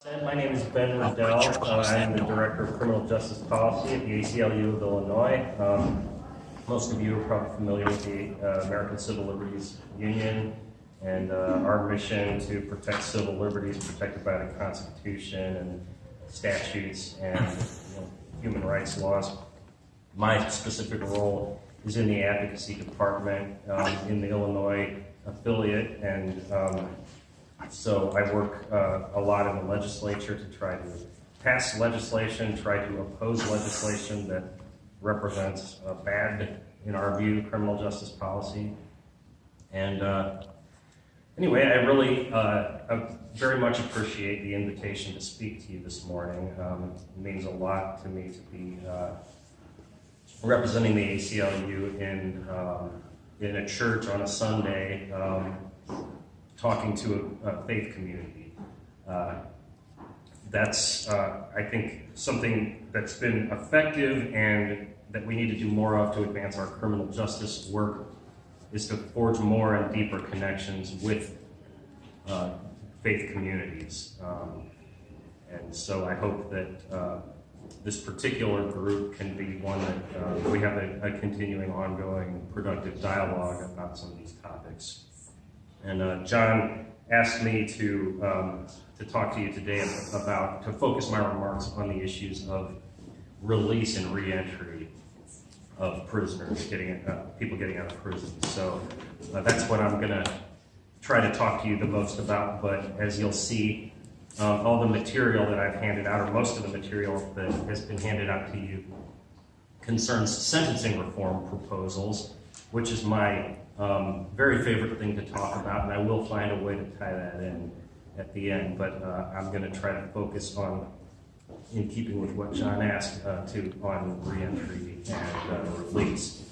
My name is Ben Ruddell. I am the Director of Criminal Justice Policy at the ACLU of Illinois. Most of you are probably familiar with the American Civil Liberties Union and our mission to protect civil liberties protected by the Constitution and statutes and human rights laws. My specific role is in the advocacy department in the Illinois affiliate, and so I work a lot in the legislature to try to pass legislation, try to oppose legislation that represents bad, in our view, criminal justice policy. And anyway, I very much appreciate the invitation to speak to you this morning. It means a lot to me to be representing the ACLU in a church on a Sunday, talking to a faith community. That's, I think, something that's been effective and that we need to do more of to advance our criminal justice work, is to forge more and deeper connections with faith communities. And so I hope that this particular group can be one that we have a continuing, ongoing, productive dialogue about some of these topics. And John asked me to talk to you today to focus my remarks on the issues of release and reentry of prisoners, people getting out of prison. So that's what I'm going to try to talk to you the most about. But as you'll see, all the material that I've handed out, or most of the material that has been handed out to you, concerns sentencing reform proposals, which is my very favorite thing to talk about, and I will find a way to tie that in at the end. But I'm going to try to focus on, in keeping with what John asked, on reentry and release.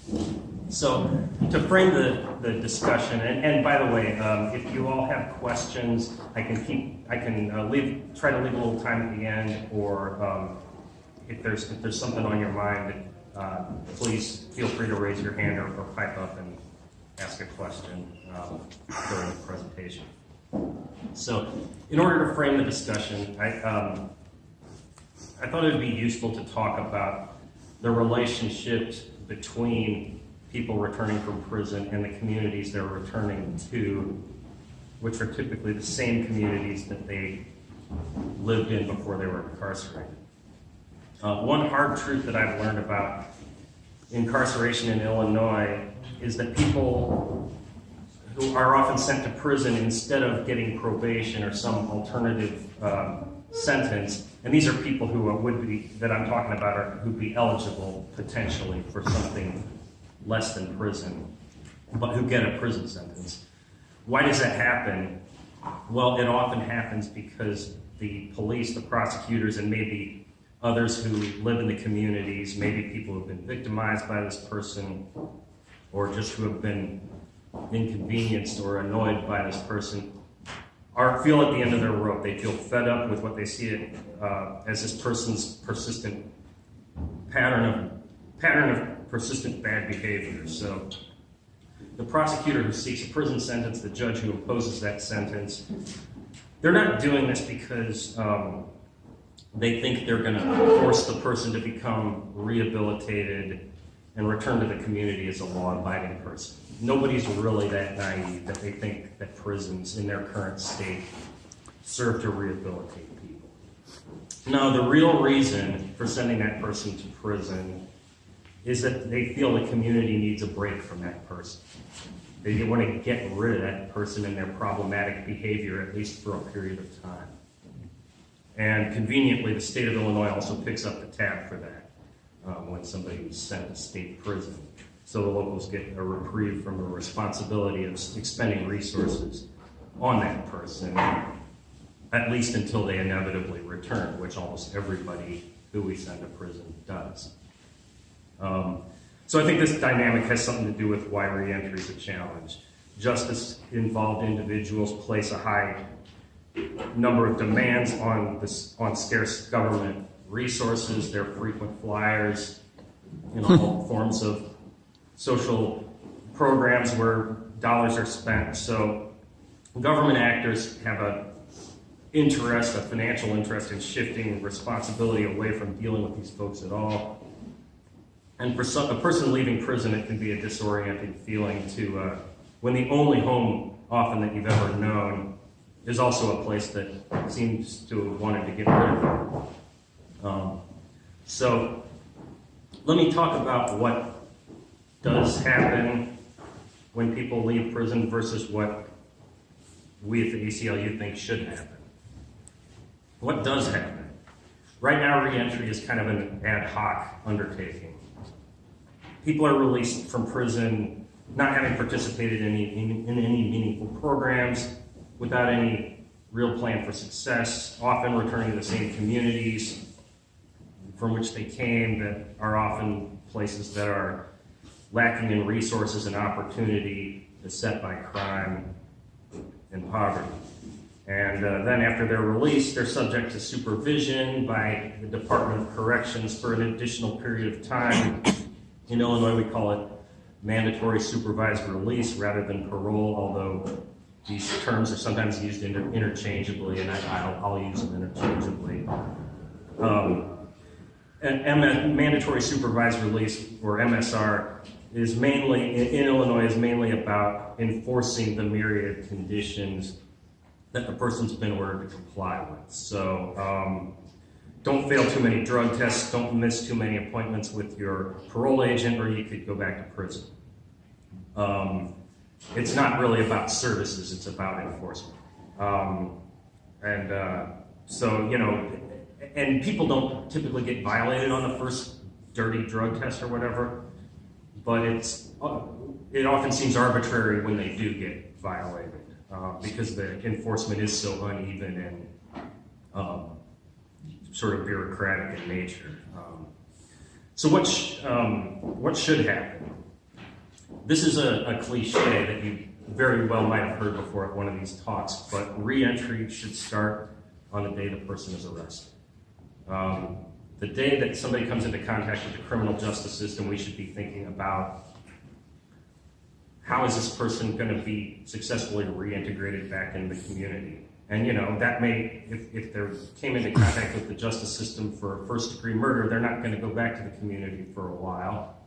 So to frame the discussion, and by the way, if you all have questions, I can try to leave a little time at the end, or if there's something on your mind, please feel free to raise your hand or pipe up and ask a question during the presentation. So in order to frame the discussion, I thought it would be useful to talk about the relationships between people returning from prison and the communities they're returning to, which are typically the same communities that they lived in before they were incarcerated. One hard truth that I've learned about incarceration in Illinois is that people who are often sent to prison instead of getting probation or some alternative sentence, and these are people who that I'm talking about who'd be eligible potentially for something less than prison, but who get a prison sentence. Why does that happen? Well, it often happens because the police, the prosecutors, and maybe others who live in the communities, maybe people who have been victimized by this person, or just who have been inconvenienced or annoyed by this person, feel at the end of their rope. They feel fed up with what they see as this person's persistent pattern of persistent bad behavior. So the prosecutor who seeks a prison sentence, the judge who imposes that sentence, they're not doing this because they think they're going to force the person to become rehabilitated and return to the community as a law-abiding person. Nobody's really that naive that they think that prisons in their current state serve to rehabilitate people. No, the real reason for sending that person to prison is that they feel the community needs a break from that person. They want to get rid of that person and their problematic behavior, at least for a period of time. And conveniently, the state of Illinois also picks up the tab for that when somebody is sent to state prison. So the locals get a reprieve from the responsibility of expending resources on that person, at least until they inevitably return, which almost everybody who we send to prison does. So I think this dynamic has something to do with why reentry is a challenge. Justice-involved individuals place a high number of demands on scarce government resources, their frequent flyers, all forms of social programs where dollars are spent. So government actors have interest, a financial interest in shifting responsibility away from dealing with these folks at all. And for a person leaving prison, it can be a disorienting feeling to when the only home often that you've ever known is also a place that seems to have wanted to get rid of. So let me talk about what does happen when people leave prison versus what we at the ACLU think should happen. What does happen? Right now, reentry is kind of an ad hoc undertaking. People are released from prison not having participated in any meaningful programs, without any real plan for success, often returning to the same communities from which they came, that are often places that are lacking in resources and opportunity, beset by crime and poverty. And then after they're released, they're subject to supervision by the Department of Corrections for an additional period of time. In Illinois, we call it mandatory supervised release rather than parole, although these terms are sometimes used interchangeably, and I'll use them interchangeably. And mandatory supervised release, or MSR, is mainly, in Illinois, is mainly about enforcing the myriad conditions that the person's been ordered to comply with. So don't fail too many drug tests, don't miss too many appointments with your parole agent, or you could go back to prison. It's not really about services, it's about enforcement. So, you know, and people don't typically get violated on the first dirty drug test or whatever, but it often seems arbitrary when they do get violated because the enforcement is so uneven and sort of bureaucratic in nature. So what should happen? This is a cliche that you very well might have heard before at one of these talks, but reentry should start on the day the person is arrested. The day that somebody comes into contact with the criminal justice system, we should be thinking about how is this person going to be successfully reintegrated back in the community. And you know, that may, if they came into contact with the justice system for first-degree murder, they're not going to go back to the community for a while.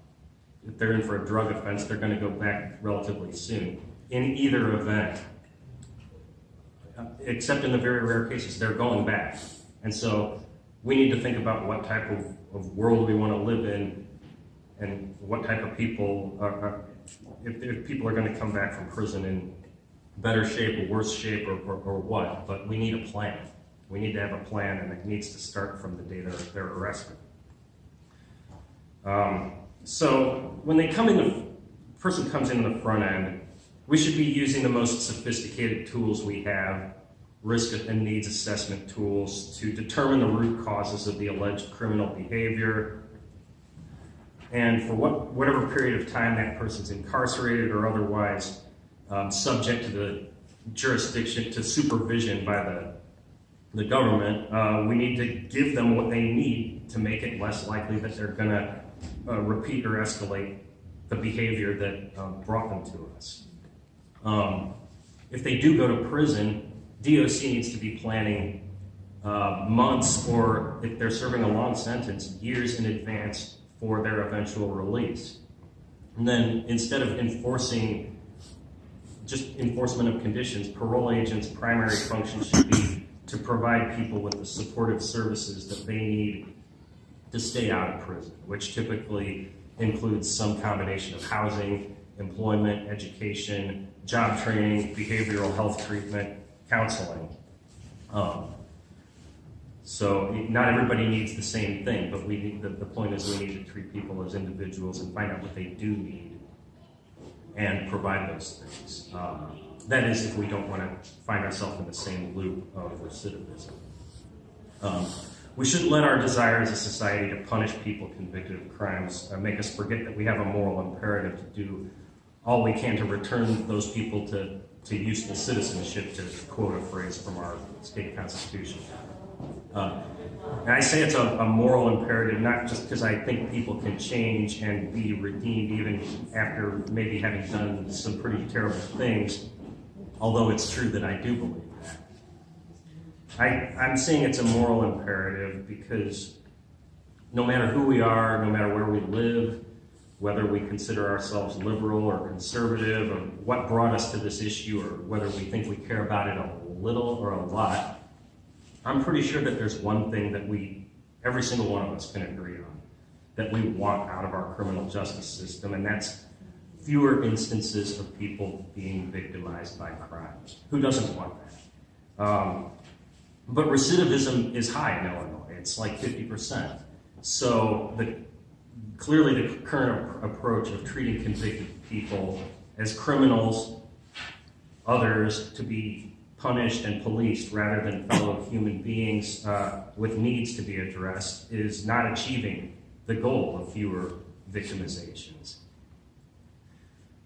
If they're in for a drug offense, they're going to go back relatively soon. In either event, except in the very rare cases, they're going back. And so we need to think about what type of world we want to live in and what type of people, if people are going to come back from prison in better shape or worse shape or what. But we need a plan. We need to have a plan, and it needs to start from the day they're arrested. So when they come in, the person comes in the front end, we should be using the most sophisticated tools we have, risk and needs assessment tools, to determine the root causes of the alleged criminal behavior. And for whatever period of time that person's incarcerated or otherwise subject to the jurisdiction, to supervision by the government, we need to give them what they need to make it less likely that they're going to repeat or escalate the behavior that brought them to us. If they do go to prison, DOC needs to be planning months, or if they're serving a long sentence, years in advance for their eventual release. And then instead of just enforcement of conditions, parole agents' primary function should be to provide people with the supportive services that they need to stay out of prison, which typically includes some combination of housing, employment, education, job training, behavioral health treatment, counseling. So not everybody needs the same thing, but the point is we need to treat people as individuals and find out what they do need and provide those things. That is, if we don't want to find ourselves in the same loop of recidivism. We shouldn't let our desire as a society to punish people convicted of crimes make us forget that we have a moral imperative to do all we can to return those people to useful citizenship, to quote a phrase from our state constitution. And I say it's a moral imperative, not just because I think people can change and be redeemed even after maybe having done some pretty terrible things, although it's true that I do believe I'm saying it's a moral imperative because no matter who we are, no matter where we live, whether we consider ourselves liberal or conservative, or what brought us to this issue, or whether we think we care about it a little or a lot, I'm pretty sure that there's one thing that every single one of us can agree on, that we want out of our criminal justice system, and that's fewer instances of people being victimized by crimes. Who doesn't want that? But recidivism is high in Illinois. It's like 50%. So clearly the current approach of treating convicted people as criminals, others to be punished and policed rather than fellow human beings with needs to be addressed, is not achieving the goal of fewer victimizations.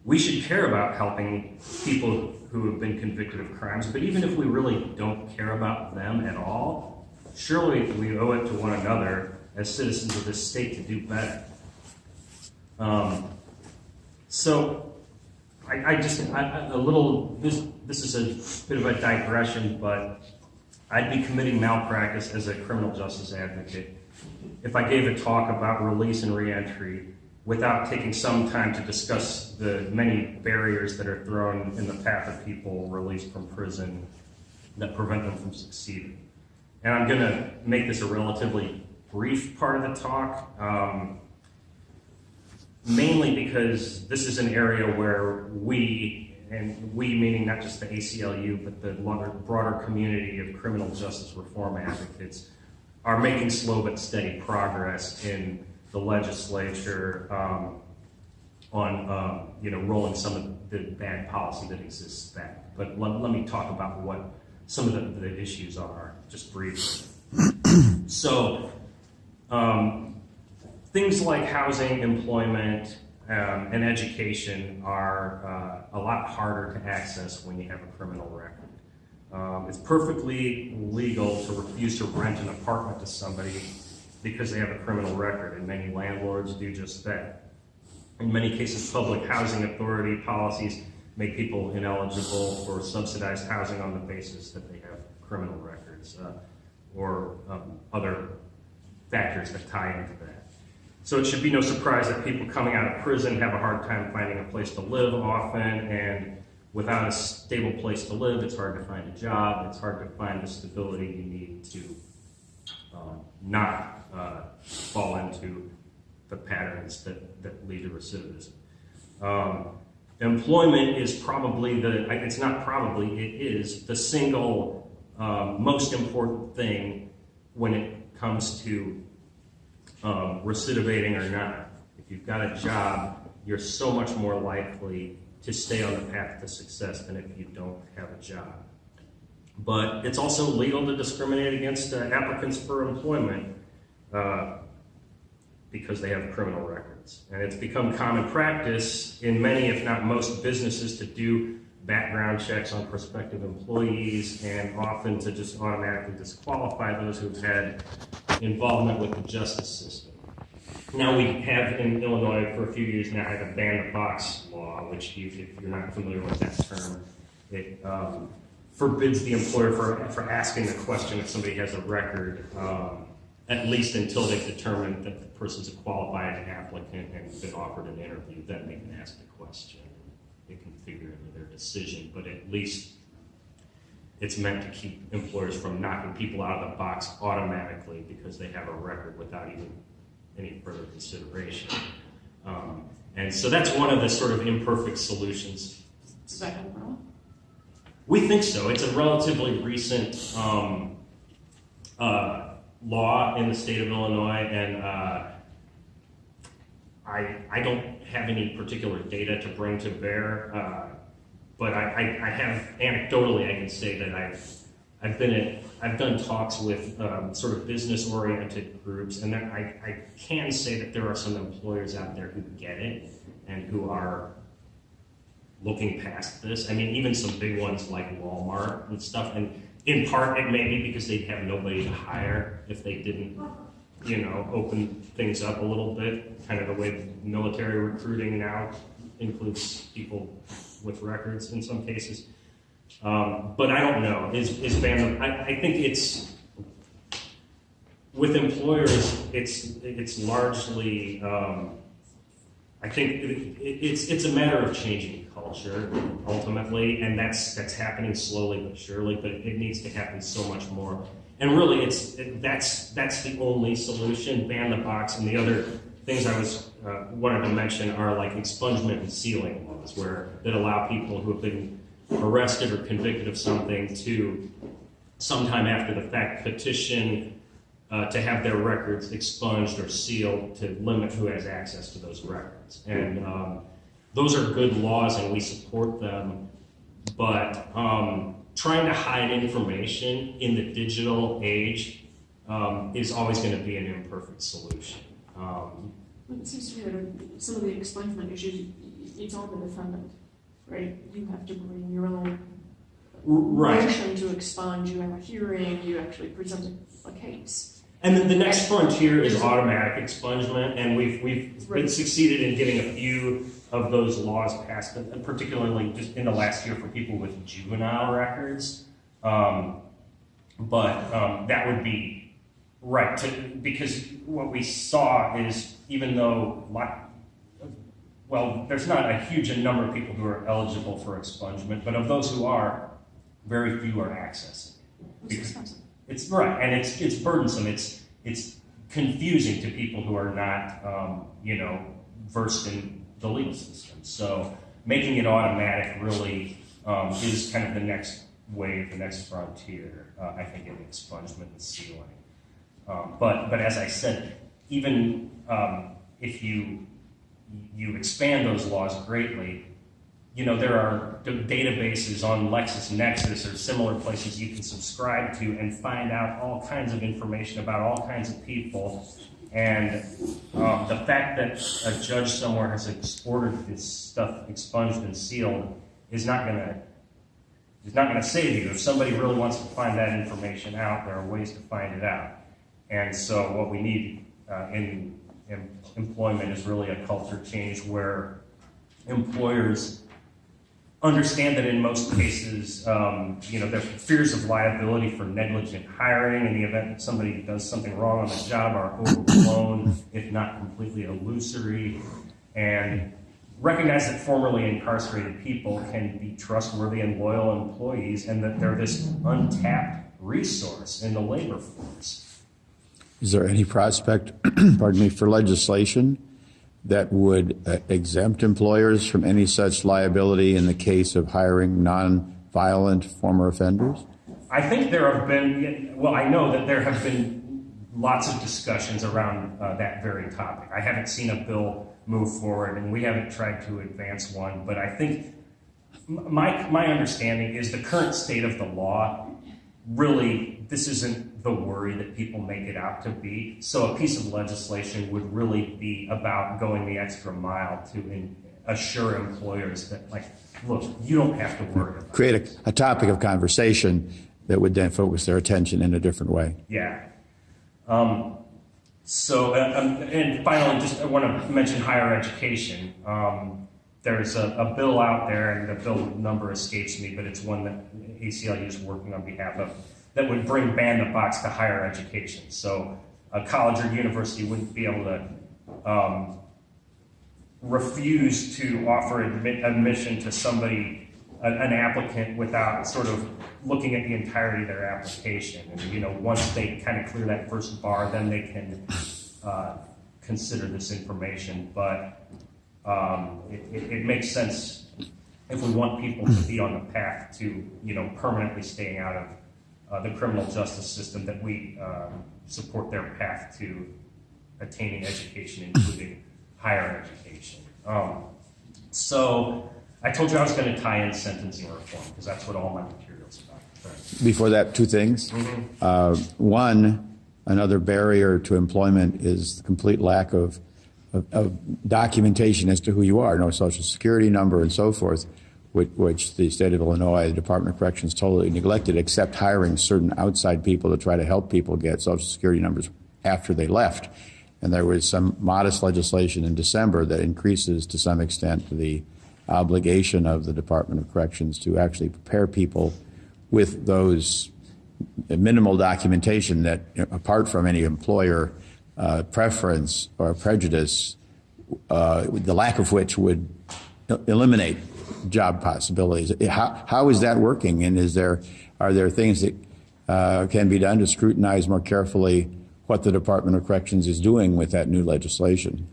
We should care about helping people who have been convicted of crimes, but even if we really don't care about them at all, surely we owe it to one another as citizens of this state to do better. So this is a bit of a digression, but I'd be committing malpractice as a criminal justice advocate if I gave a talk about release and reentry without taking some time to discuss the many barriers that are thrown in the path of people released from prison that prevent them from succeeding. And I'm going to make this a relatively brief part of the talk, mainly because this is an area where we meaning not just the ACLU, but the broader community of criminal justice reform advocates, are making slow but steady progress in the legislature on rolling some of the bad policy that exists back. But let me talk about what some of the issues are, just briefly. So things like housing, employment, and education are a lot harder to access when you have a criminal record. It's perfectly legal to refuse to rent an apartment to somebody because they have a criminal record, and many landlords do just that. In many cases, public housing authority policies make people ineligible for subsidized housing on the basis that they have criminal records or other factors that tie into that. So it should be no surprise that people coming out of prison have a hard time finding a place to live often, and without a stable place to live, it's hard to find a job, it's hard to find the stability you need to not fall into the patterns that lead to recidivism. Employment is probably it is the single most important thing when it comes to recidivating or not. If you've got a job, you're so much more likely to stay on the path to success than if you don't have a job. But it's also legal to discriminate against applicants for employment because they have criminal records. And it's become common practice in many, if not most, businesses to do background checks on prospective employees and often to just automatically disqualify those who've had involvement with the justice system. Now we have in Illinois for a few years now had a ban-the-box law, which if you're not familiar with that term, it forbids the employer for asking the question if somebody has a record, at least until they've determined that the person's a qualified applicant and been offered an interview. Then they can ask the question. It can figure into their decision, but at least it's meant to keep employers from knocking people out of the box automatically because they have a record without even any further consideration. And so that's one of the sort of imperfect solutions. Does that come from? We think so. It's a relatively recent law in the state of Illinois, and I don't have any particular data to bring to bear, but I have anecdotally I can say that I've done talks with sort of business-oriented groups, and I can say that there are some employers out there who get it and who are looking past this. I mean, even some big ones like Walmart and stuff, and in part it may be because they'd have nobody to hire if they didn't, open things up a little bit, kind of the way military recruiting now includes people with records in some cases. But I don't know. Is ban? I think it's with employers. It's largely. I think it's a matter of changing culture ultimately, and that's happening slowly but surely. But it needs to happen so much more. And really, that's the only solution. Ban the box, and the other things I was wanted to mention are like expungement and sealing laws, that allow people who have been arrested or convicted of something to, sometime after the fact, petition to have their records expunged or sealed to limit who has access to those records. And those are good laws, and we support them. But trying to hide information in the digital age is always going to be an imperfect solution. It seems to me that some of the expungement issues, it's all the defendant, right? You have to bring your own motion to expunge. You have a hearing. You actually present a case. And then the next frontier is automatic expungement, and we've been succeeded in getting a few of those laws passed, particularly just in the last year for people with juvenile records. But that would be right, because what we saw is, even though, there's not a huge number of people who are eligible for expungement, but of those who are, very few are accessing. It's right, and it's burdensome. It's confusing to people who are not, versed in the legal system. So making it automatic really is kind of the next wave, the next frontier. I think in expungement and sealing. But as I said, even if you expand those laws greatly, there are databases on LexisNexis or similar places you can subscribe to and find out all kinds of information about all kinds of people. And the fact that a judge somewhere has ordered this stuff expunged and sealed is not going to save you. If somebody really wants to find that information out, there are ways to find it out. And so what we need in employment is really a culture change where employers understand that in most cases, there are fears of liability for negligent hiring in the event that somebody does something wrong on the job are overblown, if not completely illusory, and recognize that formerly incarcerated people can be trustworthy and loyal employees, and that they're this untapped resource in the labor force. Is there any prospect, for legislation that would exempt employers from any such liability in the case of hiring non-violent former offenders? I think there have been, I know that there have been lots of discussions around that very topic. I haven't seen a bill move forward, and we haven't tried to advance one, but I think my understanding is the current state of the law, really, this isn't the worry that people make it out to be. So a piece of legislation would really be about going the extra mile to assure employers that, look, you don't have to worry about create a topic of conversation that would then focus their attention in a different way. Yeah. And finally, just I want to mention higher education. There's a bill out there, and the bill number escapes me, but it's one that ACLU is working on behalf of, that would bring ban the box to higher education. So a college or university wouldn't be able to refuse to offer admission to somebody, an applicant, without sort of looking at the entirety of their application. And once they kind of clear that first bar, then they can consider this information. But it makes sense if we want people to be on the path to permanently staying out of the criminal justice system, that we support their path to attaining education, including higher education. So I told you I was going to tie in sentencing reform, because that's what all my material's about. Right. Before that, two things. One, another barrier to employment is the complete lack of documentation as to who you are, no social security number and so forth, which the state of Illinois, the Department of Corrections, totally neglected, except hiring certain outside people to try to help people get social security numbers after they left. And there was some modest legislation in December that increases to some extent the obligation of the Department of Corrections to actually prepare people with those minimal documentation that, apart from any employer preference or prejudice, the lack of which would eliminate job possibilities. How is that working? And are there things that can be done to scrutinize more carefully what the Department of Corrections is doing with that new legislation?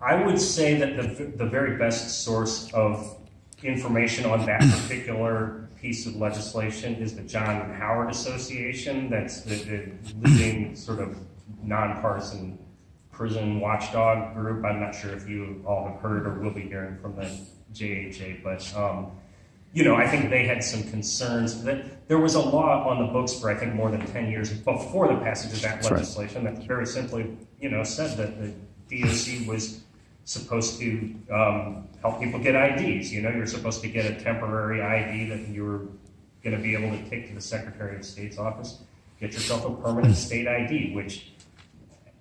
I would say that the very best source of information on that particular piece of legislation is the John Howard Association. That's the leading sort of nonpartisan prison watchdog group. I'm not sure if you all have heard or will be hearing from the JHA, but I think they had some concerns that there was a law on the books for, I think, more than 10 years before the passage of that legislation that very simply, said that the DOC was supposed to help people get IDs. You're supposed to get a temporary ID that you're going to be able to take to the Secretary of State's office. Get yourself a permanent state ID, which,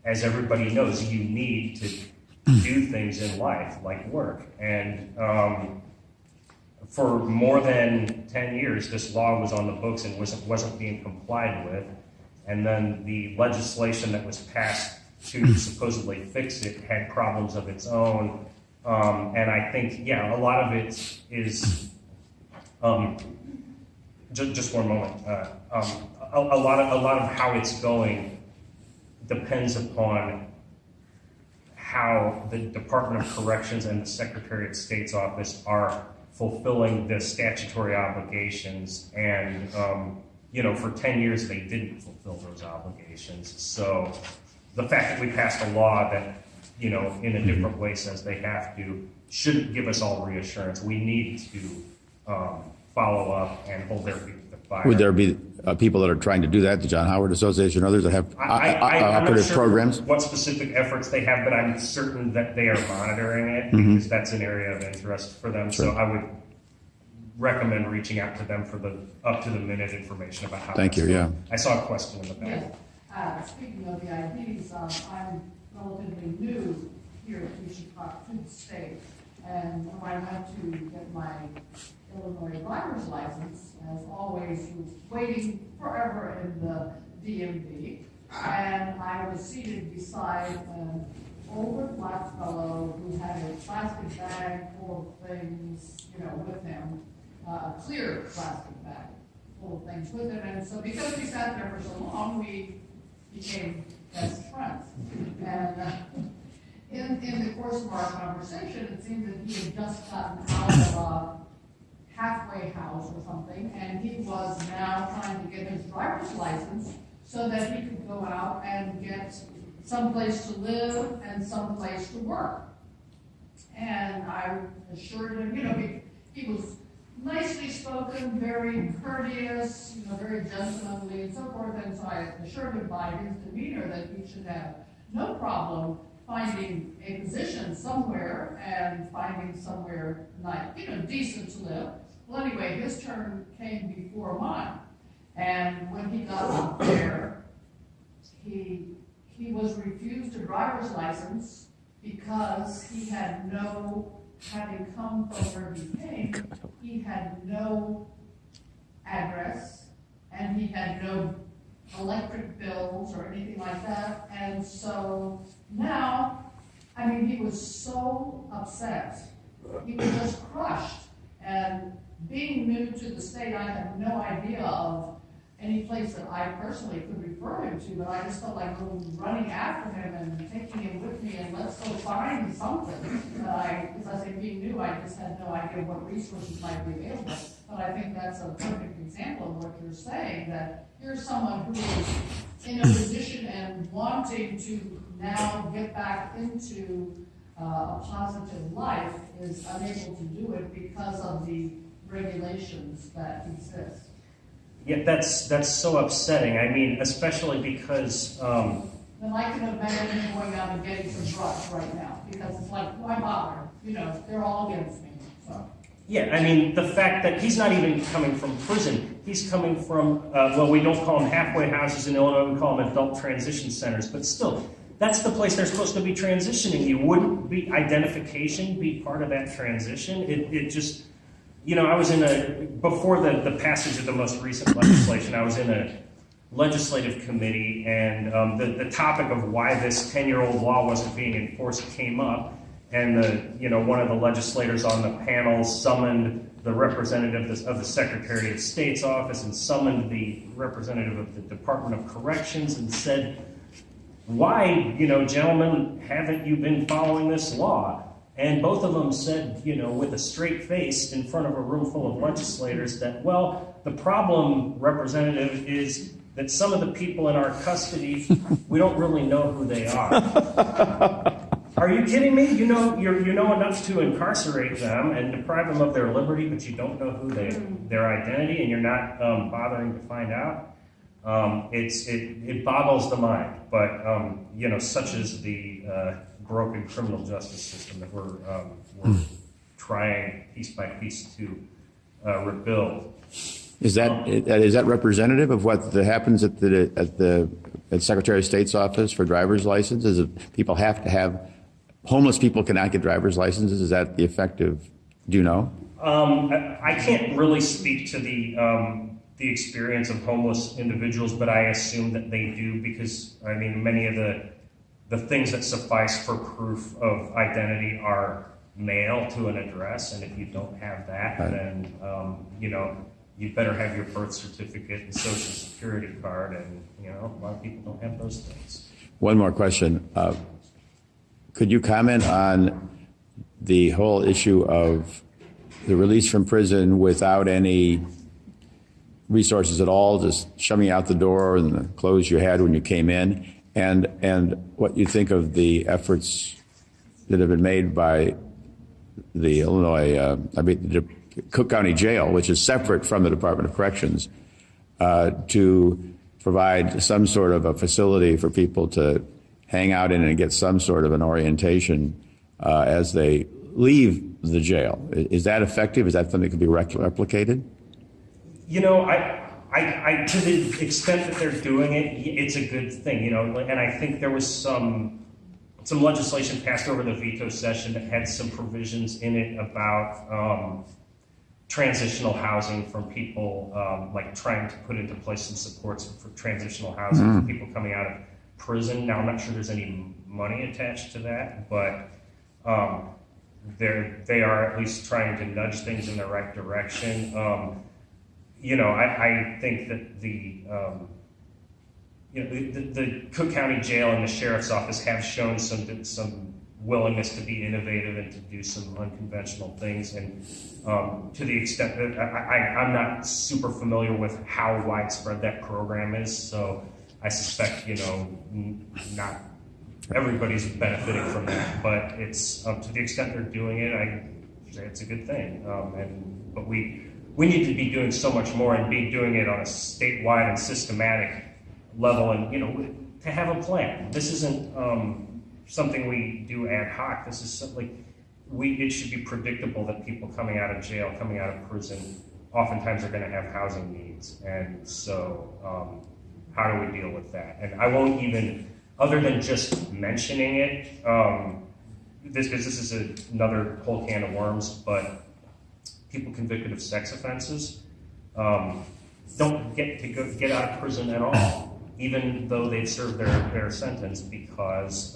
as everybody knows, you need to do things in life, like work. And for more than 10 years, this law was on the books and wasn't being complied with. And then the legislation that was passed to supposedly fix it had problems of its own. And I think, a lot of it is, just one moment. A lot of how it's going depends upon how the Department of Corrections and the Secretary of State's office are fulfilling the statutory obligations. And, for 10 years, they didn't fulfill those obligations. So the fact that we passed a law that, in a different way says they have to, shouldn't give us all reassurance. We need to follow up and hold their feet to the fire. Would there be people that are trying to do that, the John Howard Association, others that have operative programs? What specific efforts they have, but I'm certain that they are monitoring it because that's an area of interest for them. Sure. So I would recommend reaching out to them for the up-to-the-minute information about how. Thank you. Going. Yeah. I saw a question in the back. Yes. Speaking of the IDs, I'm relatively new here to the state, and when I went to get my Illinois driver's license, as always, was waiting forever in the DMV, and I was seated beside an older black fellow who had a plastic bag full of things, with him, a clear plastic bag full of things with him, and so because we sat there for so long, we became best friends. And in the course of our conversation, it seemed that he had just gotten out of a halfway house or something, and he was now trying to get his driver's license so that he could go out and get someplace to live and someplace to work. And I assured him, he was nicely spoken, very courteous, very gentlemanly and so forth, and so I assured him by his demeanor that he should have no problem finding a position somewhere and finding somewhere nice, decent to live. Well, anyway, his turn came before mine, and when he got up there, he was refused a driver's license because he had having come from where he came, he had no address, and he had no electric bills or anything like that, and so now, he was so upset. He was just crushed. And being new to the state, I had no idea of any place that I personally could refer him to, but I just felt like running after him and taking him with me and let's go find something. Because I say being new, I just had no idea what resources might be available. But I think that's a perfect example of what you're saying, that here's someone who is in a position and wanting to now get back into a positive life, is unable to do it because of the regulations that exist. Yeah, that's so upsetting. Especially because. Then I can imagine him going out and getting some drugs right now, because it's like, why bother? They're all against me. So. Yeah, the fact that he's not even coming from prison. He's coming from, we don't call them halfway houses in Illinois, we call them adult transition centers, but still, that's the place they're supposed to be transitioning. You wouldn't be identification be part of that transition? It just, I was before the passage of the most recent legislation, I was in a legislative committee, and the topic of why this 10-year-old law wasn't being enforced came up, and one of the legislators on the panel summoned the representative of the Secretary of State's office and summoned the representative of the Department of Corrections and said, why, gentlemen, haven't you been following this law? And both of them said, with a straight face in front of a room full of legislators that, well, the problem, Representative, is that some of the people in our custody, we don't really know who they are. Are you kidding me? You know enough to incarcerate them and deprive them of their liberty, but you don't know who their identity, and you're not bothering to find out. It boggles the mind, but such is the broken criminal justice system that we're trying piece by piece to rebuild. Is that representative of what happens at the Secretary of State's office for driver's licenses? If people have to have homeless people cannot get driver's licenses. Is that the effect of? Do you know? I can't really speak to the experience of homeless individuals, but I assume that they do, because many of the things that suffice for proof of identity are mail to an address, and if you don't have that, then you better have your birth certificate and social security card, and a lot of people don't have those things. One more question. Could you comment on the whole issue of the release from prison without any resources at all, just shoving you out the door and the clothes you had when you came in, and what you think of the efforts that have been made by the the Cook County Jail, which is separate from the Department of Corrections, to provide some sort of a facility for people to hang out in and get some sort of an orientation as they leave the jail. Is that effective? Is that something that can be replicated? I to the extent that they're doing it, it's a good thing, and I think there was some legislation passed over the veto session that had some provisions in it about transitional housing from people, like trying to put into place some supports for transitional housing for people coming out of prison. Now, I'm not sure there's any money attached to that, but they are at least trying to nudge things in the right direction. I think that the Cook County Jail and the Sheriff's Office have shown some willingness to be innovative and to do some unconventional things. And to the extent that I'm not super familiar with how widespread that program is, so I suspect, not everybody's benefiting from that, but it's to the extent they're doing it, I say it's a good thing. But we need to be doing so much more and be doing it on a statewide and systematic level, and to have a plan. This isn't something we do ad hoc. This is something it should be predictable that people coming out of jail, coming out of prison, oftentimes are going to have housing needs, and so how do we deal with that? And I won't even, other than just mentioning it, this is another whole can of worms, but people convicted of sex offenses don't get to get out of prison at all, even though they've served their sentence, because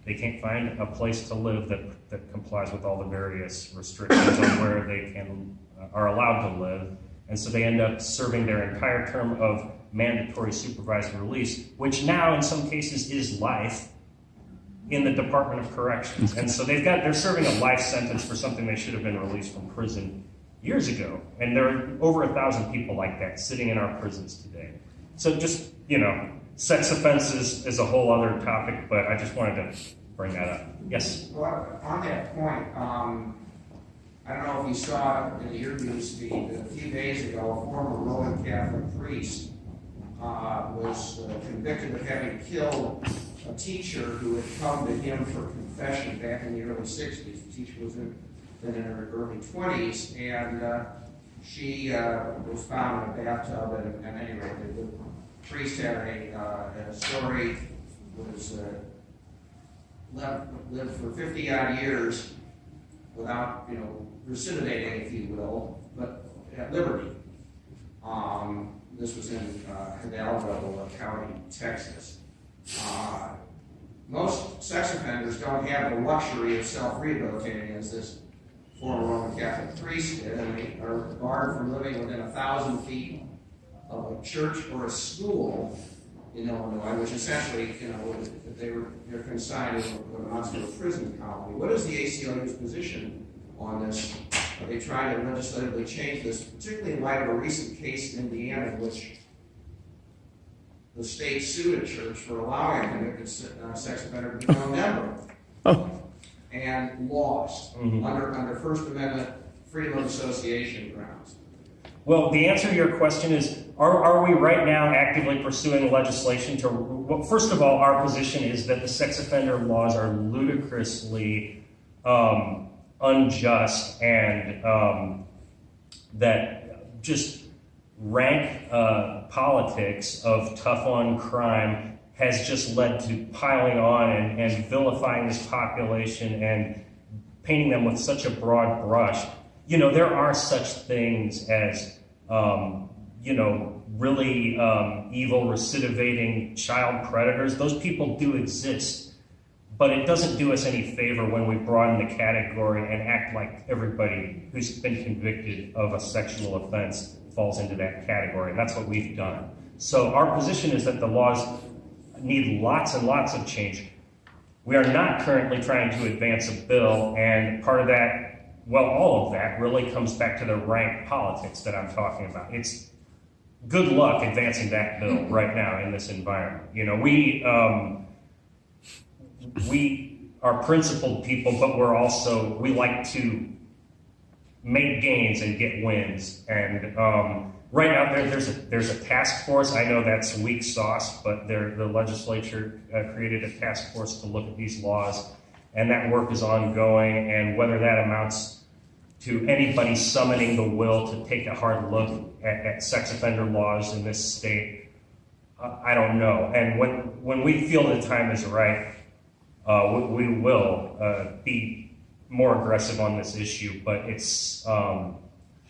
they can't find a place to live that complies with all the various restrictions on where they are allowed to live. And so they end up serving their entire term of mandatory supervised release, which now in some cases is life in the Department of Corrections. And so they're serving a life sentence for something they should have been released from prison years ago. And there are over 1,000 people like that sitting in our prisons today. So just, sex offenses is a whole other topic, but I just wanted to bring that up. Yes? Well, on that point, I don't know if you saw in the interviews a few days ago, a former Roman Catholic priest was convicted of having killed a teacher who had come to him for confession back in the early 60s. The teacher was in her early 20s, and she was found in a bathtub, and anyway, the priest had a story was lived for 50 odd years without, recidivating, if you will, but at liberty. This was in Hidalgo County, Texas. Most sex offenders don't have the luxury of self-rehabilitating, as this former Roman Catholic priest did, and they are barred from living within 1,000 feet of a church or a school in Illinois, which essentially, they're consigned to what amounts to a prison colony. What is the ACLU's position on this? Are they trying to legislatively change this, particularly in light of a recent case in Indiana in which the state sued a church for allowing a convicted sex offender to become a member? And lost under First Amendment freedom of association grounds? Well, the answer to your question is, are we right now actively pursuing legislation to, well, first of all, our position is that the sex offender laws are ludicrously unjust, and that just rank politics of tough on crime has just led to piling on and vilifying this population and painting them with such a broad brush. There are such things as, really evil, recidivating child predators. Those people do exist, but it doesn't do us any favor when we broaden the category and act like everybody who's been convicted of a sexual offense falls into that category. And that's what we've done. So our position is that the laws need lots and lots of change. We are not currently trying to advance a bill, and part of that, well, all of that really comes back to the rank politics that I'm talking about. It's good luck advancing that bill right now in this environment. We are principled people, but we like to make gains and get wins. And right now there's a task force. I know that's weak sauce, but the legislature created a task force to look at these laws, and that work is ongoing. And whether that amounts to anybody summoning the will to take a hard look at sex offender laws in this state, I don't know. And when we feel the time is right, we will be more aggressive on this issue. But it's the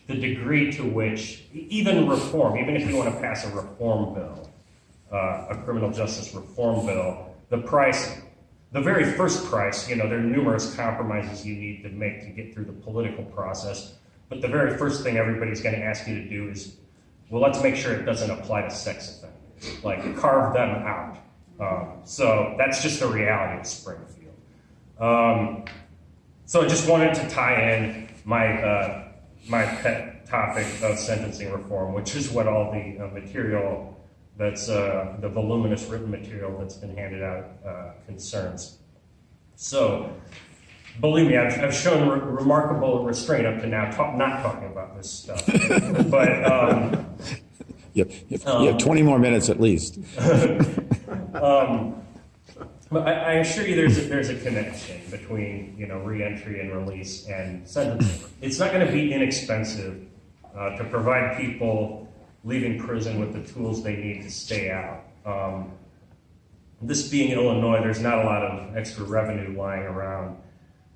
degree to which, even reform, even if you want to pass a reform bill, a criminal justice reform bill, the very first price, there are numerous compromises you need to make to get through the political process. But the very first thing everybody's going to ask you to do is, well, let's make sure it doesn't apply to sex offenders. Like, carve them out. So that's just the reality of Springfield. So I just wanted to tie in my pet topic of sentencing reform, which is what all the material that's the voluminous written material that's been handed out concerns. So, believe me, I've shown remarkable restraint up to now, not talking about this stuff. But you have 20 more minutes at least. But I assure you, there's a connection between reentry and release and sentencing. It's not going to be inexpensive to provide people leaving prison with the tools they need to stay out. This being Illinois, there's not a lot of extra revenue lying around,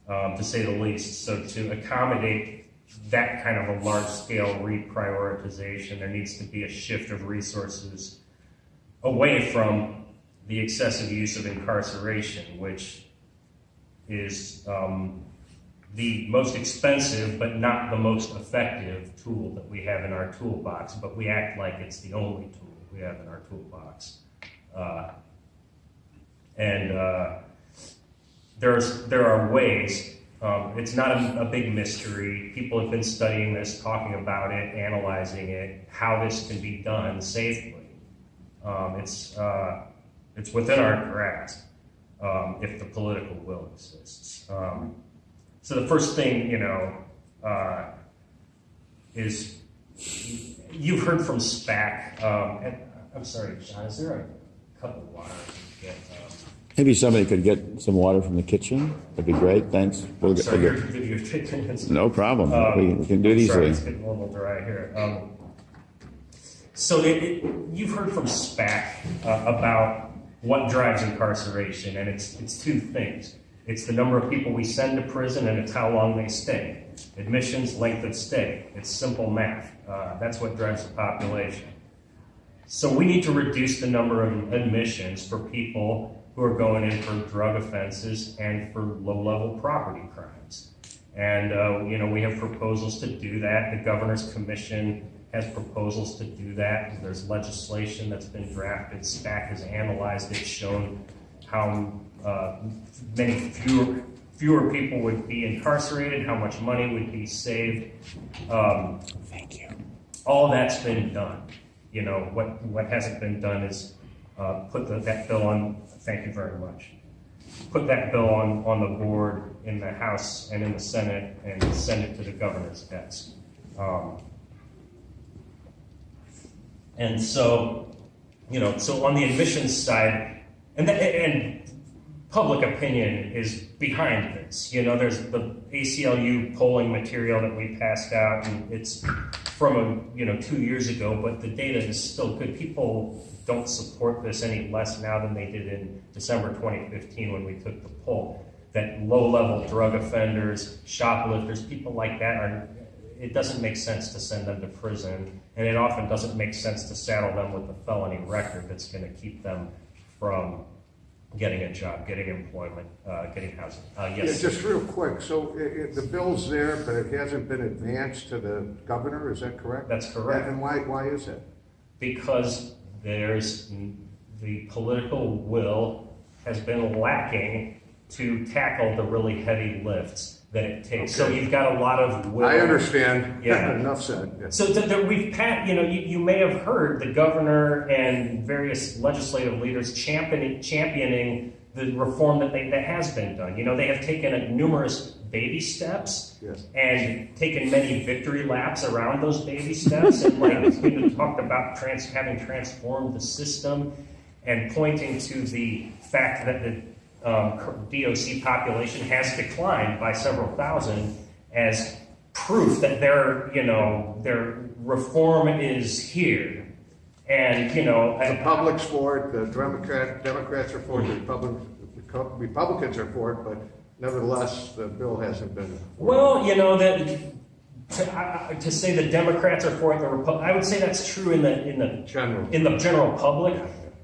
to say the least. So to accommodate that kind of a large-scale reprioritization, there needs to be a shift of resources away from the excessive use of incarceration, which is the most expensive but not the most effective tool that we have in our toolbox, but we act like it's the only tool we have in our toolbox. There are ways. It's not a big mystery. People have been studying this, talking about it, analyzing it, how this can be done safely. It's within our grasp if the political will exists. So the first thing, is you've heard from SPAC. And I'm sorry, John, is there a cup of water to get? Maybe somebody could get some water from the kitchen. That'd be great. Thanks. You're taking this. No problem. We can do it easily. Sorry, it's getting a little dry here. So you've heard from SPAC about what drives incarceration, and it's two things. It's the number of people we send to prison, and it's how long they stay. Admissions, length of stay. It's simple math. That's what drives the population. So we need to reduce the number of admissions for people who are going in for drug offenses and for low-level property crimes. And, we have proposals to do that. The Governor's Commission has proposals to do that. There's legislation that's been drafted. SPAC has analyzed it, shown how many fewer people would be incarcerated, how much money would be saved. Thank you. All that's been done. What hasn't been done is put that bill on, thank you very much, put that bill on the board in the House and in the Senate and send it to the governor's desk. And so, so on the admissions side, and public opinion is behind this. There's the ACLU polling material that we passed out, and it's from 2 years ago, but the data is still good. People don't support this any less now than they did in December 2015 when we took the poll. That low-level drug offenders, shoplifters, people like that it doesn't make sense to send them to prison, and it often doesn't make sense to saddle them with a felony record that's going to keep them from getting a job, getting employment, getting housing. Yes. Yeah, just real quick, so the bill's there, but it hasn't been advanced to the governor, is that correct? That's correct. And why is that? Because there's the political will has been lacking to tackle the really heavy lifts that it takes. Okay. So you've got a lot of will. I understand. Yeah. Enough said. Yeah. So we've you may have heard the governor and various legislative leaders championing the reform that has been done. They have taken numerous baby steps. Yes. And taken many victory laps around those baby steps, and talked about having transformed the system, and pointing to the fact that the DOC population has declined by several thousand as proof that their reform is here. And The public's for it, the Democrats are for it, the Republicans are for it, but nevertheless, the bill hasn't been. Well, to say the Democrats are for it, I would say that's true in the general public.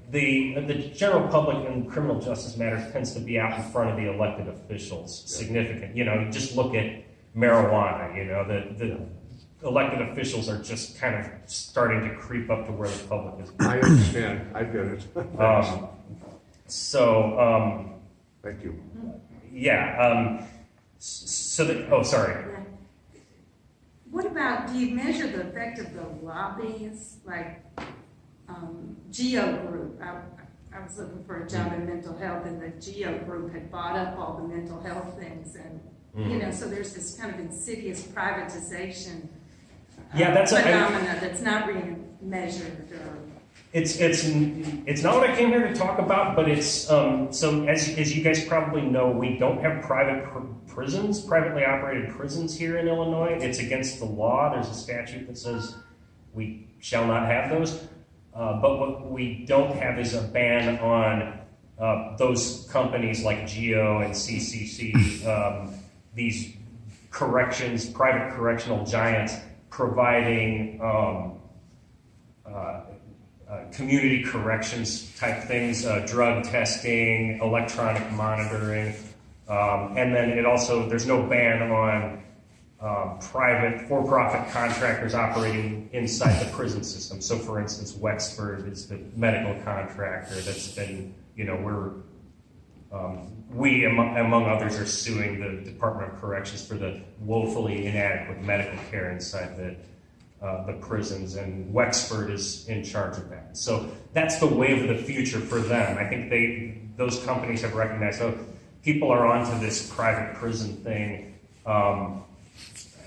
The general public in criminal justice matters tends to be out in front of the elected officials, significant. Just look at marijuana. The elected officials are just kind of starting to creep up to where the public is. I understand. I get it. Thank you. Yeah. Sorry. Yeah. What about, do you measure the effect of the lobbyists, like GEO Group? I was looking for a job in mental health, and the GEO Group had bought up all the mental health things, and so there's this kind of insidious privatization phenomena that's not being measured. It's not what I came here to talk about, but it's so as you guys probably know, we don't have privately operated prisons here in Illinois. It's against the law. There's a statute that says we shall not have those. But what we don't have is a ban on those companies like GEO and CCC, these private correctional giants providing community corrections type things, drug testing, electronic monitoring, and then there's no ban on private for-profit contractors operating inside the prison system. So for instance, Wexford is the medical contractor that's been, we among others are suing the Department of Corrections for the woefully inadequate medical care inside the prisons, and Wexford is in charge of that. So that's the wave of the future for them. I think those companies have recognized, people are onto this private prison thing,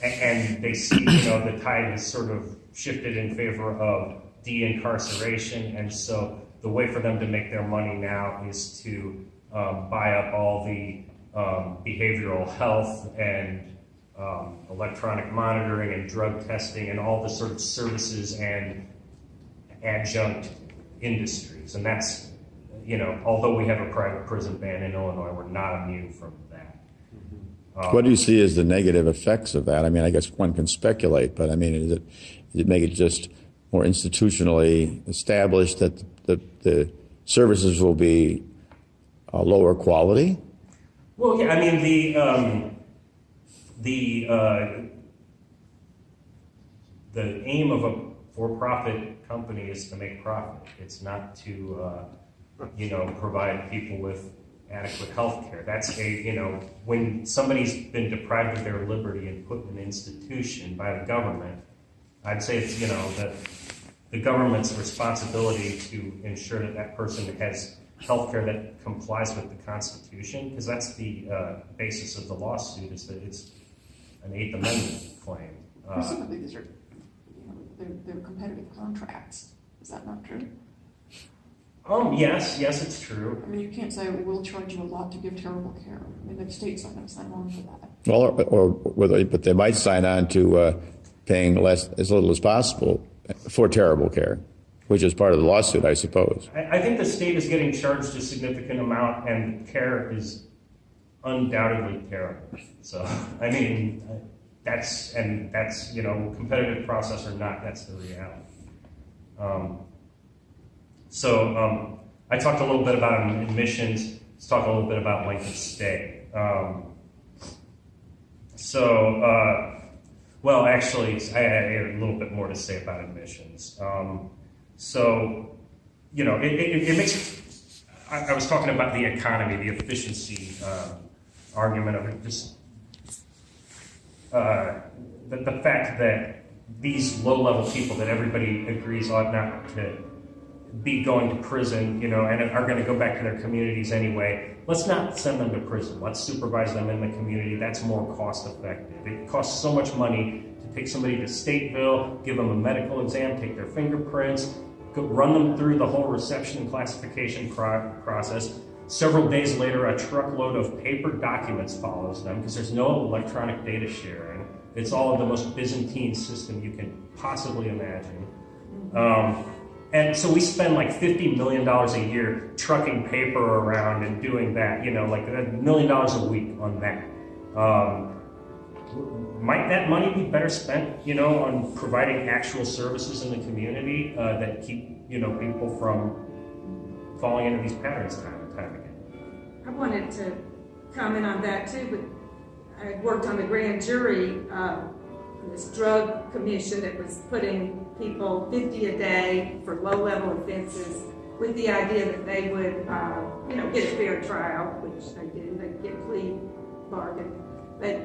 and they see, the tide has sort of shifted in favor of de-incarceration, and so the way for them to make their money now is to buy up all the behavioral health and electronic monitoring and drug testing and all the sort of services and adjunct industries. And although we have a private prison ban in Illinois, we're not immune from that. What do you see as the negative effects of that? I mean, I guess one can speculate, but I mean, does it make it just more institutionally established that the services will be lower quality? Well, yeah, I mean, the aim of a for-profit company is to make profit. It's not to, provide people with adequate health care. That's when somebody's been deprived of their liberty and put in an institution by the government, I'd say it's, the government's responsibility to ensure that that person has health care that complies with the Constitution, because that's the basis of the lawsuit, is that it's an Eighth Amendment claim. Presumably these are, they're competitive contracts. Is that not true? Yes, it's true. I mean, you can't say, we'll charge you a lot to give terrible care. I mean, the state's not going to sign on for that. Well, but they might sign on to paying as little as possible for terrible care, which is part of the lawsuit, I suppose. I think the state is getting charged a significant amount, and care is undoubtedly terrible. So, I mean, that's competitive process or not, that's the reality. I talked a little bit about admissions. Let's talk a little bit about length of stay. Actually, I have a little bit more to say about admissions. It makes. I was talking about the economy, the efficiency argument of it. Just the fact that these low-level people that everybody agrees ought not to be going to prison, and are going to go back to their communities anyway. Let's not send them to prison. Let's supervise them in the community. That's more cost-effective. It costs so much money to take somebody to Stateville, give them a medical exam, take their fingerprints, run them through the whole reception and classification process. Several days later, a truckload of paper documents follows them because there's no electronic data sharing. It's all the most Byzantine system you can possibly imagine. And so we spend like $50 million a year trucking paper around and doing that, like $1 million a week on that. Might that money be better spent, on providing actual services in the community that keep, people from falling into these patterns time and time again? I wanted to comment on that too, but I worked on the grand jury, this drug commission that was putting people 50 a day for low-level offenses with the idea that they would, get a fair trial, which they did. They'd get plea bargain. But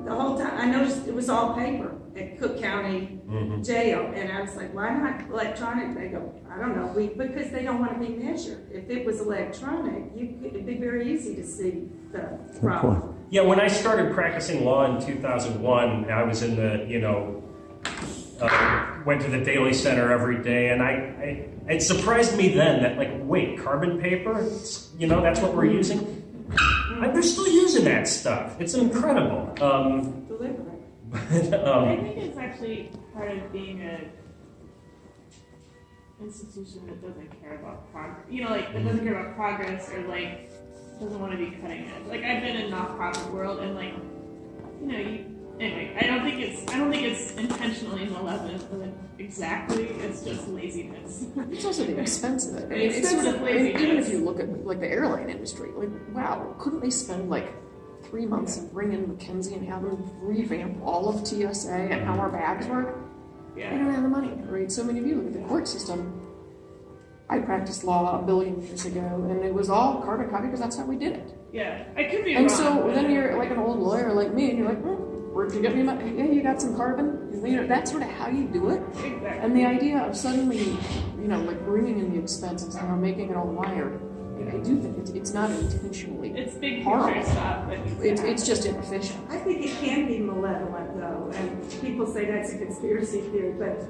the whole time, I noticed it was all paper at Cook County Jail. And I was like, why not electronic? They go, I don't know, because they don't want to be measured. If it was electronic, it'd be very easy to see the problem. Yeah, when I started practicing law in 2001, I was in the, went to the Daily Center every day, and it surprised me then that, wait, carbon paper? That's what we're using? They're still using that stuff. It's incredible. Deliberate. I think it's actually part of being an institution that doesn't care about progress. That doesn't care about progress or doesn't want to be cutting edge. I've been in nonprofit world and anyway, I don't think it's intentionally malevolent exactly. It's just laziness. It's also the expense of it. I mean, It's sort of laziness. even if you look at the airline industry, wow, couldn't they spend 3 months and bring in McKinsey and have them revamp all of TSA and how our bags work? They don't have the money, right? So many of you look at the court system. I practiced law a billion years ago, and it was all carbon copy because that's how we did it. Yeah, I could be And wrong. so then you're like an old lawyer like me, and you're like, where'd you get me money? Yeah, you got some carbon. That's sort of how you do it. Exactly. And the idea of suddenly, bringing in the expense and somehow making it all wired, I do think it's not intentionally. It's big horrible. picture stuff. But It's just inefficient. I think it can be malevolent though, and people say that's a conspiracy theory, but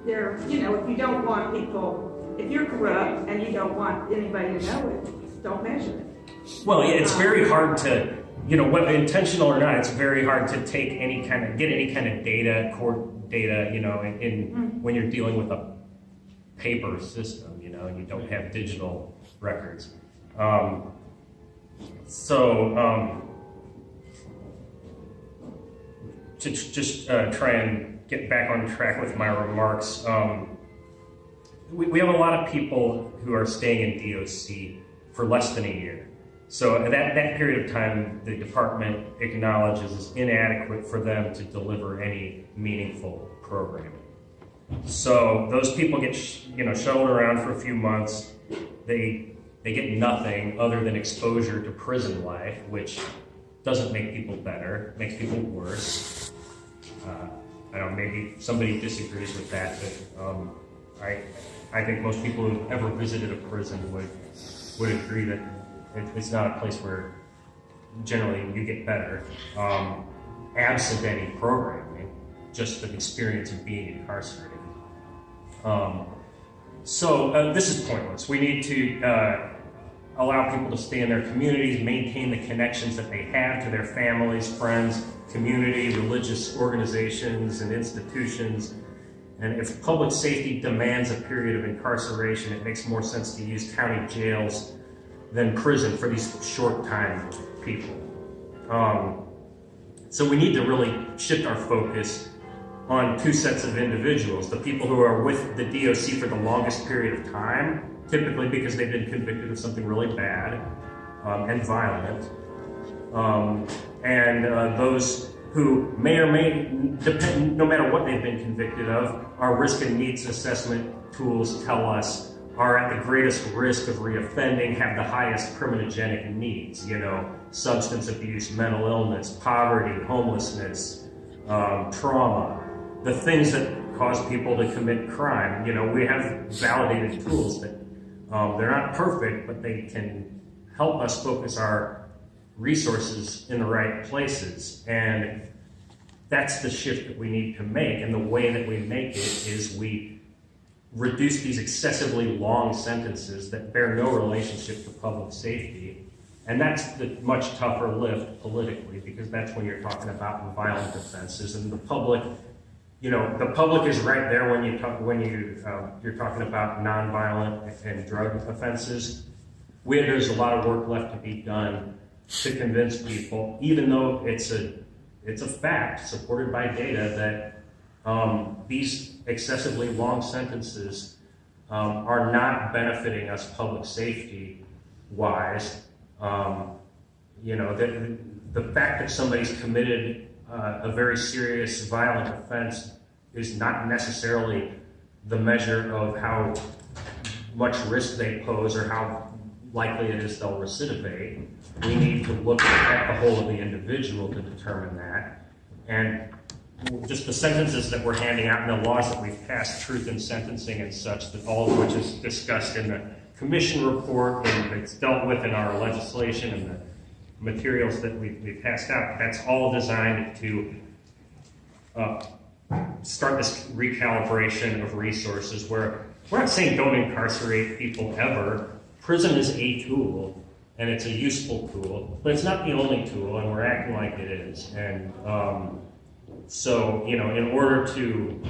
if you don't want people, if you're corrupt and you don't want anybody to know it, don't measure it. Well, it's very hard to, whether intentional or not, it's very hard to get any kind of data, court data, when you're dealing with a paper system, and you don't have digital records. To just try and get back on track with my remarks, we have a lot of people who are staying in DOC for less than a year. So that period of time, the department acknowledges is inadequate for them to deliver any meaningful programming. So those people get shuttled around for a few months. They get nothing other than exposure to prison life, which doesn't make people better, makes people worse. I don't know, maybe somebody disagrees with that, but I think most people who've ever visited a prison would agree that it's not a place where generally you get better, absent any programming, just the experience of being incarcerated. So this is pointless. We need to allow people to stay in their communities, maintain the connections that they have to their families, friends, community, religious organizations, and institutions. And if public safety demands a period of incarceration, it makes more sense to use county jails than prison for these short-time people. So we need to really shift our focus on two sets of individuals: the people who are with the DOC for the longest period of time, typically because they've been convicted of something really bad and violent, and those who may or may, depend, no matter what they've been convicted of, our risk and needs assessment tools tell us are at the greatest risk of reoffending, have the highest criminogenic needs, substance abuse, mental illness, poverty, homelessness, trauma, the things that cause people to commit crime. We have validated tools that they're not perfect, but they can help us focus our resources in the right places. And that's the shift that we need to make. And the way that we make it is we reduce these excessively long sentences that bear no relationship to public safety. And that's the much tougher lift politically, because that's when you're talking about violent offenses. And the public, the public is right there when you're talking about nonviolent and drug offenses. There's a lot of work left to be done to convince people, even though it's a fact supported by data that these excessively long sentences are not benefiting us public safety wise. The fact that somebody's committed a very serious violent offense is not necessarily the measure of how much risk they pose or how likely it is they'll recidivate. We need to look at the whole of the individual to determine that. And just the sentences that we're handing out and the laws that we've passed, truth in sentencing and such, that all of which is discussed in the commission report and it's dealt with in our legislation and the materials that we've passed out, that's all designed to start this recalibration of resources where we're not saying don't incarcerate people ever. Prison is a tool, and it's a useful tool, but it's not the only tool, and we're acting like it is. And so, in order to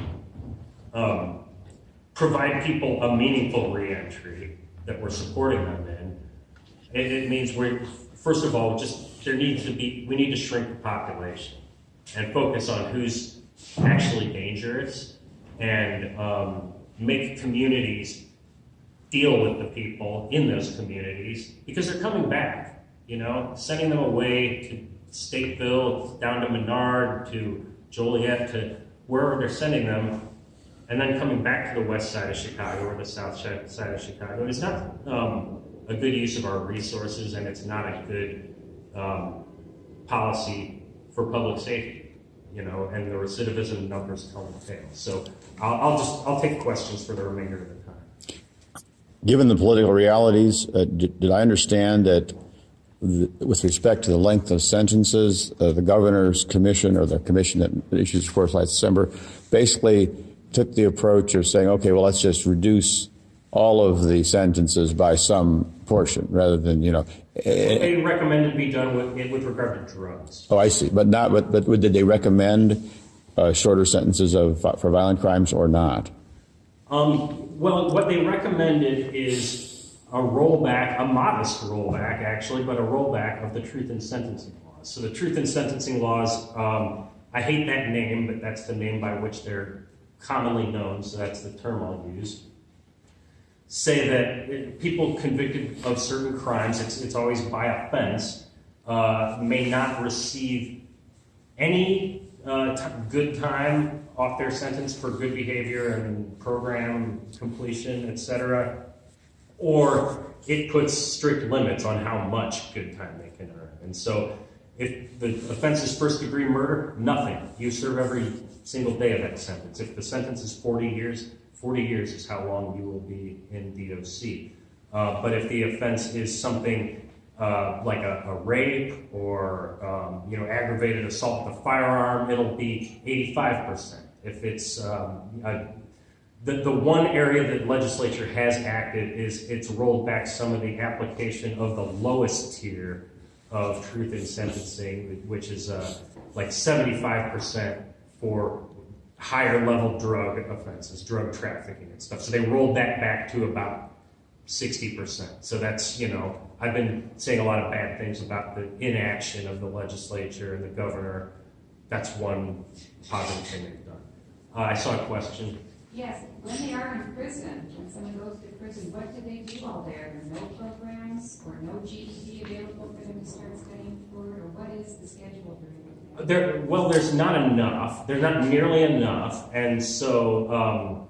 provide people a meaningful reentry that we're supporting them in, it means first of all, we need to shrink the population and focus on who's actually dangerous and make communities deal with the people in those communities because they're coming back, sending them away to Stateville, down to Menard, to Joliet, to wherever they're sending them, and then coming back to the west side of Chicago or the south side of Chicago. It's not a good use of our resources, and it's not a good policy for public safety, and the recidivism numbers tell the tale. So I'll take questions for the remainder of the time. Given the political realities, did I understand that with respect to the length of sentences, the governor's commission or the commission that issues reports last December basically took the approach of saying, okay, well, let's just reduce all of the sentences by some portion rather than, They recommended be done with regard to drugs. Oh, I see. But did they recommend shorter sentences for violent crimes or not? Well, what they recommended is a rollback, a modest rollback actually, but a rollback of the truth in sentencing laws. So the truth in sentencing laws, I hate that name, but that's the name by which they're commonly known, so that's the term I'll use. Say that people convicted of certain crimes, it's always by offense, may not receive any good time off their sentence for good behavior and program completion, etc. Or it puts strict limits on how much good time they can earn. And so if the offense is first-degree murder, nothing. You serve every single day of that sentence. If the sentence is 40 years, 40 years is how long you will be in DOC. But if the offense is something like a rape or aggravated assault with a firearm, it'll be 85%. If it's the one area that legislature has acted is it's rolled back some of the application of the lowest tier of truth in sentencing, which is like 75% for higher level drug offenses, drug trafficking and stuff. So they rolled that back to about 60%. So that's, I've been saying a lot of bad things about the inaction of the legislature and the governor. That's one positive thing they've done. I saw a question. Yes, when they are in prison, when someone goes to prison, what do they do all there? There are no programs or no GED available for them to start studying for, or what is the schedule for them? Well, there's not enough. There's not nearly enough, and so,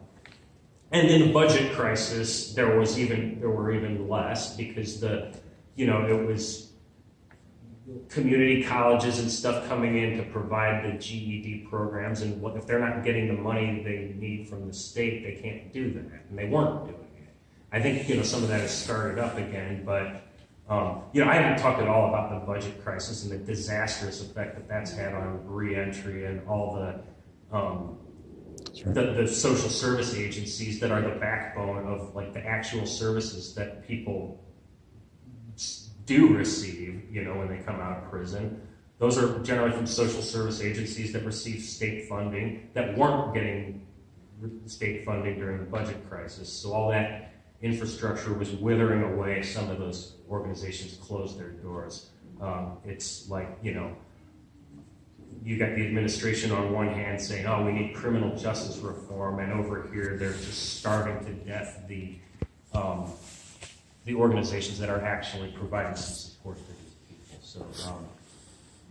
and in the budget crisis, there were even less because it was community colleges and stuff coming in to provide the GED programs, and if they're not getting the money they need from the state, they can't do that, and they weren't doing it. I think some of that has started up again, but I haven't talked at all about the budget crisis and the disastrous effect that that's had on reentry and all the social service agencies that are the backbone of like the actual services that people do receive, when they come out of prison. Those are generally from social service agencies that receive state funding that weren't getting state funding during the budget crisis. So all that infrastructure was withering away. Some of those organizations closed their doors. It's like, you got the administration on one hand saying, oh, we need criminal justice reform, and over here they're just starving to death the organizations that are actually providing some support for these people. So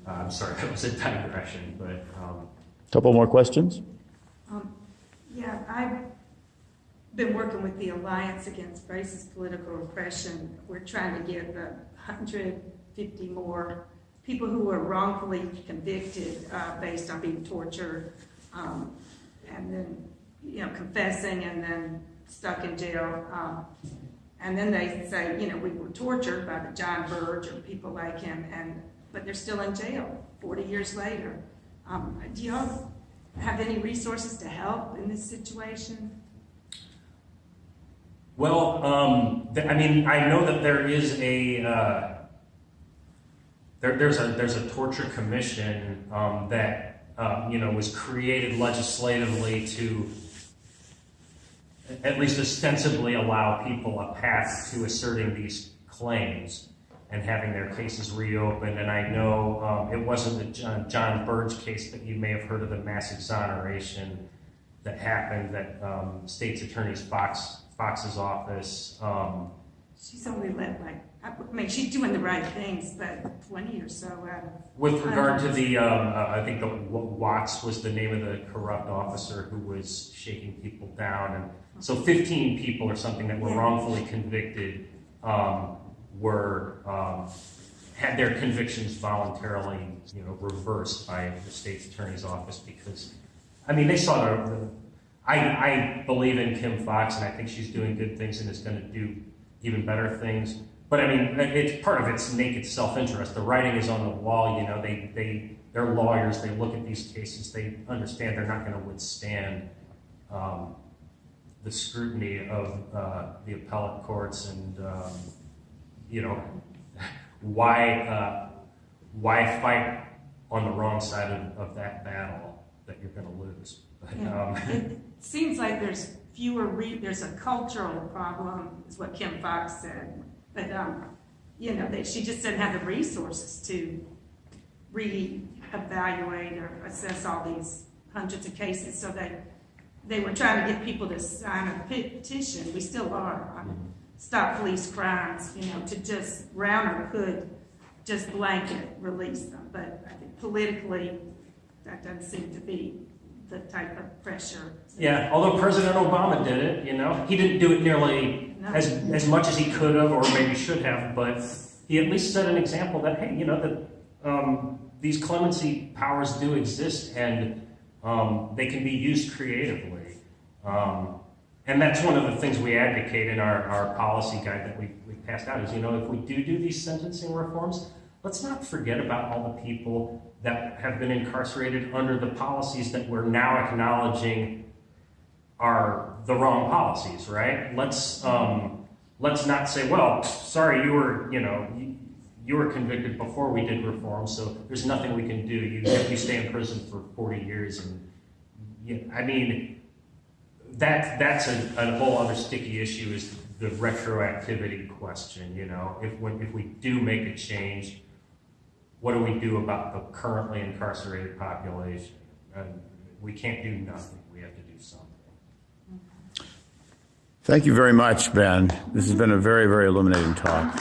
I'm sorry, that was a digression, but... Couple more questions? Yeah, I've been working with the Alliance Against Racist Political Repression. We're trying to get 150 more people who were wrongfully convicted based on being tortured, and then, confessing and then stuck in jail. And then they say, we were tortured by the John Burge or people like him, but they're still in jail 40 years later. Do y'all have any resources to help in this situation? Well, I know that there is there's a torture commission that was created legislatively to at least ostensibly allow people a path to asserting these claims and having their cases reopened. And I know it wasn't the John Burge case, but you may have heard of the mass exoneration that happened, that State's Attorney Fox's office. She's only let she's doing the right things, but 20 or so out of... With regard to the, I think Watts was the name of the corrupt officer who was shaking people down. And so 15 people or something that were wrongfully convicted had their convictions voluntarily, reversed by the state's attorney's office because, they saw I believe in Kim Fox, and I think she's doing good things and is going to do even better things. But it's part of its naked self-interest. The writing is on the wall. They're lawyers. They look at these cases. They understand they're not going to withstand the scrutiny of the appellate courts, and why fight on the wrong side of that battle that you're going to lose? But, it seems like there's there's a cultural problem, is what Kim Fox said. But, she just didn't have the resources to reevaluate or assess all these hundreds of cases. So they were trying to get people to sign a petition. We still are on Stop Police Crimes, to just round or could just blanket release them. But I think politically, that doesn't seem to be the type of pressure. Yeah, although President Obama did it, he didn't do it nearly as much as he could have or maybe should have, but he at least set an example that, hey, that these clemency powers do exist and they can be used creatively. And that's one of the things we advocate in our policy guide that we passed out is, if we do these sentencing reforms, let's not forget about all the people that have been incarcerated under the policies that we're now acknowledging are the wrong policies, right? Let's not say, well, sorry, you were convicted before we did reform, so there's nothing we can do. You stay in prison for 40 years, and that's a whole other sticky issue is the retroactivity question. If we do make a change, what do we do about the currently incarcerated population? We can't do nothing. We have to do something. Thank you very much, Ben. This has been a very, very illuminating talk.